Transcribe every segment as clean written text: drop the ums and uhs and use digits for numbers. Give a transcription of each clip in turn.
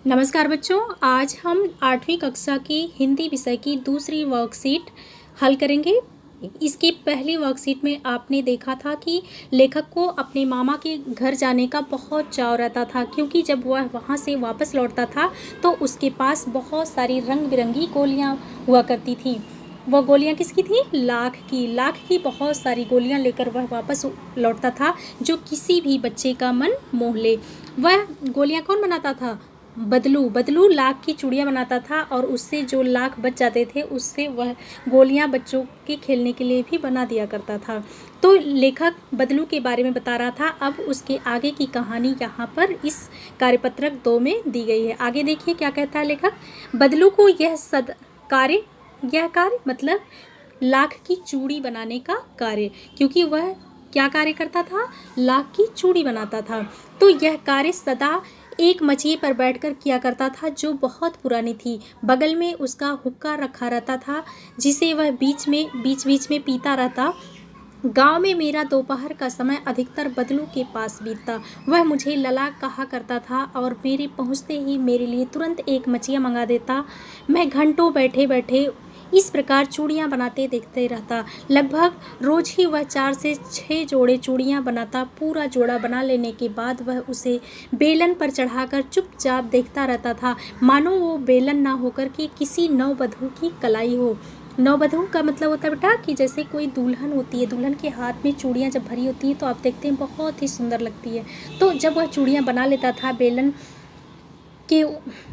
नमस्कार बच्चों, आज हम 8वीं कक्षा की हिंदी विषय की दूसरी वर्कशीट हल करेंगे। इसकी पहली वर्कशीट में आपने देखा था कि लेखक को अपने मामा के घर जाने का बहुत चाव रहता था, क्योंकि जब वह वहाँ से वापस लौटता था तो उसके पास बहुत सारी रंग बिरंगी गोलियाँ हुआ करती थी। वह गोलियाँ किसकी थी? लाख की बहुत सारी गोलियाँ लेकर वह वापस लौटता था, जो किसी भी बच्चे का मन मोह ले। वह गोलियाँ कौन बनाता था? बदलू लाख की चूड़ियाँ बनाता था, और उससे जो लाख बच जाते थे उससे वह गोलियाँ बच्चों के खेलने के लिए भी बना दिया करता था। तो लेखक बदलू के बारे में बता रहा था। अब उसके आगे की कहानी यहाँ पर इस कार्यपत्रक 2 में दी गई है। आगे देखिए क्या कहता है लेखक। बदलू को यह कार्य मतलब लाख की चूड़ी बनाने का कार्य, क्योंकि वह क्या कार्य करता था? लाख की चूड़ी बनाता था। तो यह कार्य सदा एक मचिए पर बैठकर किया करता था, जो बहुत पुरानी थी। बगल में उसका हुक्का रखा रहता था, जिसे वह बीच बीच में पीता रहता। गांव में मेरा दोपहर का समय अधिकतर बदलू के पास बीतता। वह मुझे लला कहा करता था और मेरे पहुंचते ही मेरे लिए तुरंत एक मचिया मंगा देता। मैं घंटों बैठे बैठे इस प्रकार चूड़ियाँ बनाते देखते रहता। लगभग रोज ही वह 4 से 6 जोड़े चूड़ियाँ बनाता। पूरा जोड़ा बना लेने के बाद वह उसे बेलन पर चढ़ाकर चुपचाप देखता रहता था, मानो वो बेलन ना होकर के किसी नववधू की कलाई हो। नववधू का मतलब होता है बेटा कि जैसे कोई दुल्हन होती है, दुल्हन के हाथ में चूड़ियाँ जब भरी होती हैं तो आप देखते हैं बहुत ही सुंदर लगती है। तो जब वह चूड़ियाँ बना लेता था, बेलन के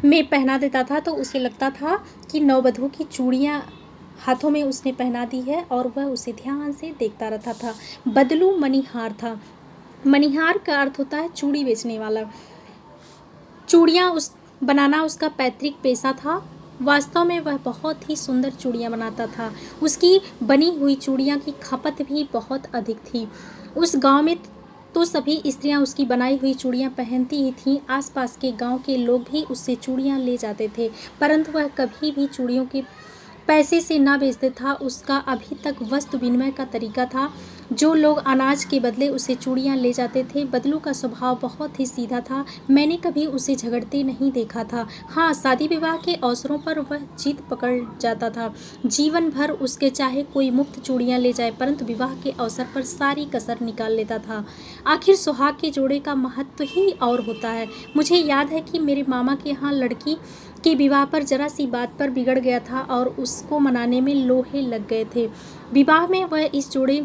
में पहना देता था, तो उसे लगता था कि नववधू की चूड़ियाँ हाथों में उसने पहना दी है, और वह उसे ध्यान से देखता रहता था। बदलू मणिहार था। मणिहार का अर्थ होता है चूड़ी बेचने वाला। चूड़ियाँ बनाना उसका पैतृक पेशा था। वास्तव में वह बहुत ही सुंदर चूड़ियाँ बनाता था। उसकी बनी हुई चूड़ियाँ की खपत भी बहुत अधिक थी। उस गांव में तो सभी स्त्रियां उसकी बनाई हुई चूड़ियाँ पहनती ही थीं। आसपास के गांव के लोग भी उससे चूड़ियाँ ले जाते थे, परंतु वह कभी भी चूड़ियों के पैसे से ना बेचते था। उसका अभी तक वस्तु विनिमय का तरीका था। जो लोग अनाज के बदले उसे चूड़ियाँ ले जाते थे। बदलू का स्वभाव बहुत ही सीधा था। मैंने कभी उसे झगड़ते नहीं देखा था। हाँ, शादी विवाह के अवसरों पर वह जिद पकड़ जाता था। जीवन भर उसके चाहे कोई मुफ्त चूड़ियाँ ले जाए, परंतु विवाह के अवसर पर सारी कसर निकाल लेता था। आखिर सुहाग के जोड़े का महत्व ही और होता है। मुझे याद है कि मेरे मामा के यहाँ लड़की के विवाह पर जरा सी बात पर बिगड़ गया था और उसको मनाने में लोहे लग गए थे। विवाह में वह इस जोड़े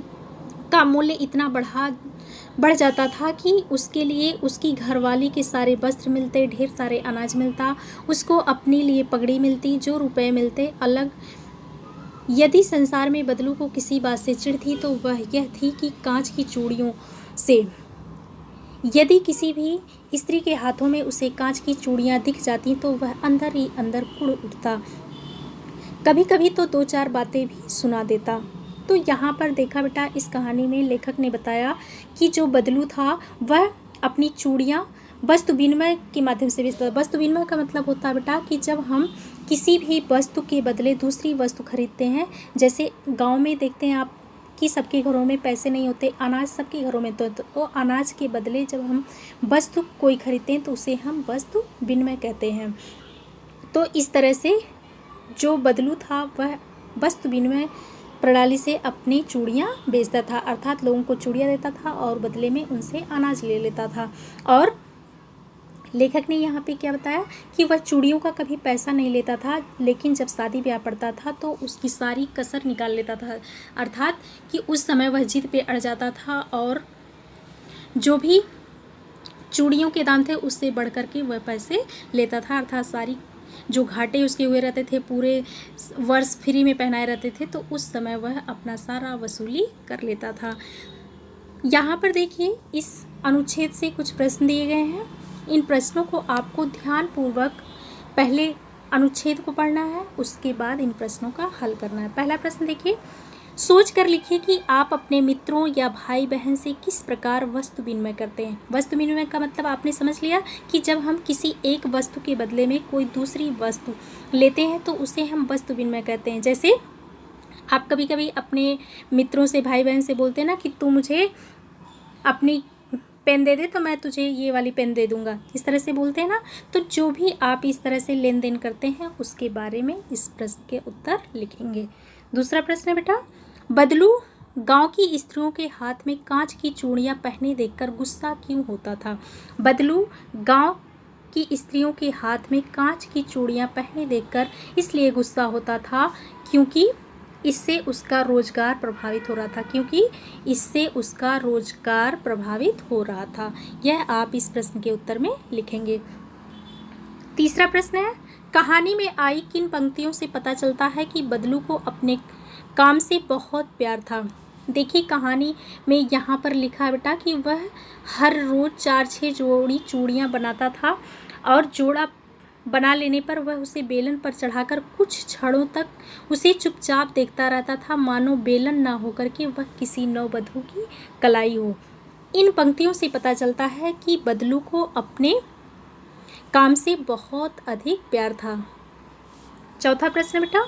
का मूल्य इतना बढ़ जाता था कि उसके लिए उसकी घरवाली के सारे वस्त्र मिलते, ढेर सारे अनाज मिलता, उसको अपने लिए पगड़ी मिलती, जो रुपए मिलते अलग। यदि संसार में बदलू को किसी बात से चिढ़ थी तो वह यह थी कि कांच की चूड़ियों से। यदि किसी भी स्त्री के हाथों में उसे कांच की चूड़ियाँ दिख जाती तो वह अंदर ही अंदर कुढ़ उठता। कभी कभी तो 2-4 बातें भी सुना देता। तो यहाँ पर देखा बेटा, इस कहानी में लेखक ने बताया कि जो बदलू था वह अपनी चूड़ियाँ वस्तु विनिमय के माध्यम से बेचता। वस्तु विनिमय का मतलब होता है बेटा कि जब हम किसी भी वस्तु के बदले दूसरी वस्तु खरीदते हैं, जैसे गांव में देखते हैं आप कि सबके घरों में पैसे नहीं होते, अनाज सबके घरों में तो अनाज के बदले जब हम वस्तु कोई खरीदते हैं तो उसे हम वस्तु विनिमय कहते हैं। तो इस तरह से जो बदलू था वह वस्तु विनिमय प्रणाली से अपनी चूड़ियाँ बेचता था, अर्थात लोगों को चूड़ियाँ देता था और बदले में उनसे अनाज ले लेता था। और लेखक ने यहाँ पे क्या बताया कि वह चूड़ियों का कभी पैसा नहीं लेता था, लेकिन जब शादी ब्याह पड़ता था तो उसकी सारी कसर निकाल लेता था, अर्थात कि उस समय वह जिद पे अड़ जाता था और जो भी चूड़ियों के दाम थे उससे बढ़ कर के वह पैसे लेता था, अर्थात सारी जो घाटे उसके हुए रहते थे, पूरे वर्ष फ्री में पहनाए रहते थे, तो उस समय वह अपना सारा वसूली कर लेता था। यहाँ पर देखिए, इस अनुच्छेद से कुछ प्रश्न दिए गए हैं। इन प्रश्नों को आपको ध्यानपूर्वक पहले अनुच्छेद को पढ़ना है, उसके बाद इन प्रश्नों का हल करना है। पहला प्रश्न देखिए, सोच कर लिखिए कि आप अपने मित्रों या भाई बहन से किस प्रकार वस्तु विनिमय करते हैं। वस्तु विनिमय का मतलब आपने समझ लिया कि जब हम किसी एक वस्तु के बदले में कोई दूसरी वस्तु लेते हैं तो उसे हम वस्तु विनिमय कहते हैं। जैसे आप कभी कभी अपने मित्रों से, भाई बहन से बोलते हैं ना कि तू मुझे अपनी पेन दे दे तो मैं तुझे ये वाली पेन दे दूंगा, इस तरह से बोलते हैं ना। तो जो भी आप इस तरह से लेन देन करते हैं उसके बारे में इस प्रश्न के उत्तर लिखेंगे। दूसरा प्रश्न है बेटा, बदलू गांव की स्त्रियों के हाथ में कांच की चूड़ियां पहने देखकर गुस्सा क्यों होता था? बदलू गांव की स्त्रियों के हाथ में कांच की चूड़ियां पहने देखकर इसलिए गुस्सा होता था क्योंकि इससे उसका रोजगार प्रभावित हो रहा था, क्योंकि इससे उसका रोजगार प्रभावित हो रहा था। यह आप इस प्रश्न के उत्तर में लिखेंगे। तीसरा प्रश्न है, कहानी में आई किन पंक्तियों से पता चलता है कि बदलू को अपने काम से बहुत प्यार था? देखिए कहानी में यहाँ पर लिखा है बेटा कि वह हर रोज 4-6 जोड़ी चूड़ियाँ बनाता था और जोड़ा बना लेने पर वह उसे बेलन पर चढ़ाकर कुछ क्षणों तक उसे चुपचाप देखता रहता था, मानो बेलन ना होकर के वह किसी नववधू की कलाई हो। इन पंक्तियों से पता चलता है कि बदलू को अपने काम से बहुत अधिक प्यार था। चौथा प्रश्न बेटा,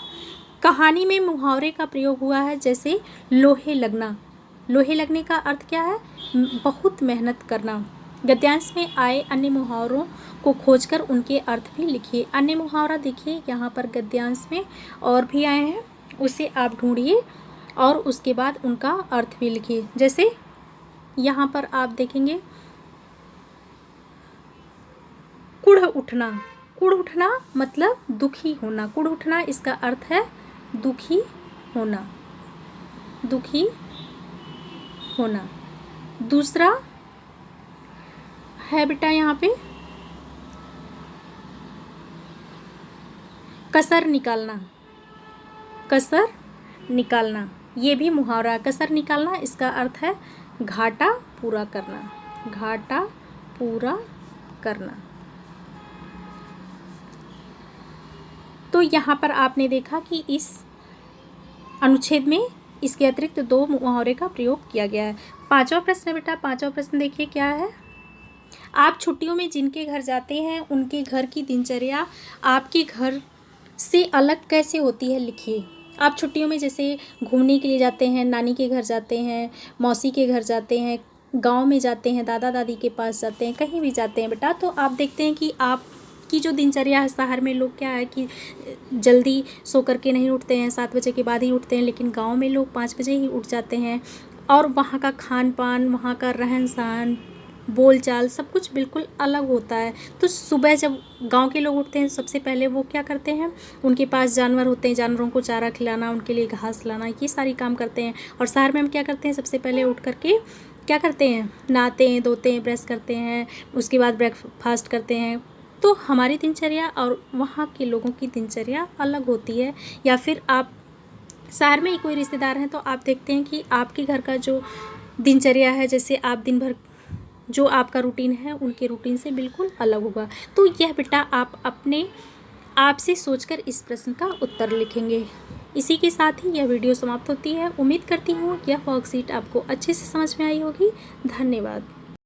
कहानी में मुहावरे का प्रयोग हुआ है जैसे लोहे लगना। लोहे लगने का अर्थ क्या है? बहुत मेहनत करना। गद्यांश में आए अन्य मुहावरों को खोजकर उनके अर्थ भी लिखिए। अन्य मुहावरा देखिए यहाँ पर गद्यांश में और भी आए हैं, उसे आप ढूंढिए और उसके बाद उनका अर्थ भी लिखिए। जैसे यहाँ पर आप देखेंगे कुढ़ उठना। कुढ़ उठना मतलब दुखी होना। कुढ़ उठना इसका अर्थ है दुखी होना, दुखी होना। दूसरा है बेटा यहाँ पे कसर निकालना। कसर निकालना ये भी मुहावरा। कसर निकालना इसका अर्थ है घाटा पूरा करना, घाटा पूरा करना। तो यहाँ पर आपने देखा कि इस अनुच्छेद में इसके अतिरिक्त 2 मुहावरे का प्रयोग किया गया है। पांचवा प्रश्न बेटा, पांचवा प्रश्न देखिए क्या है। आप छुट्टियों में जिनके घर जाते हैं उनके घर की दिनचर्या आपके घर से अलग कैसे होती है, लिखिए। आप छुट्टियों में जैसे घूमने के लिए जाते हैं, नानी के घर जाते हैं, मौसी के घर जाते हैं, गांव में जाते हैं, दादा दादी के पास जाते हैं, कहीं भी जाते हैं बेटा, तो आप देखते हैं कि आपकी जो दिनचर्या है, शहर में लोग क्या है कि जल्दी सो करके नहीं उठते हैं, 7 बजे के बाद ही उठते हैं, लेकिन गाँव में लोग 5 बजे ही उठ जाते हैं। और वहाँ का खान पान, वहाँ का रहन सहन, बोल चाल सब कुछ बिल्कुल अलग होता है। तो सुबह जब गांव के लोग उठते हैं सबसे पहले वो क्या करते हैं, उनके पास जानवर होते हैं, जानवरों को चारा खिलाना, उनके लिए घास लाना, ये सारी काम करते हैं। और शहर में हम क्या करते हैं, सबसे पहले उठ करके क्या करते हैं, नहाते हैं, धोते हैं, ब्रश करते हैं, उसके बाद ब्रेकफास्ट करते हैं। तो हमारी दिनचर्या और वहाँ के लोगों की दिनचर्या अलग होती है। या फिर आप शहर में ही कोई रिश्तेदार हैं तो आप देखते हैं कि आपके घर का जो दिनचर्या है, जैसे आप दिन भर जो आपका रूटीन है उनके रूटीन से बिल्कुल अलग होगा। तो यह बेटा आप अपने आप से सोचकर इस प्रश्न का उत्तर लिखेंगे। इसी के साथ ही यह वीडियो समाप्त होती है। उम्मीद करती हूँ यह वर्कशीट आपको अच्छे से समझ में आई होगी। धन्यवाद।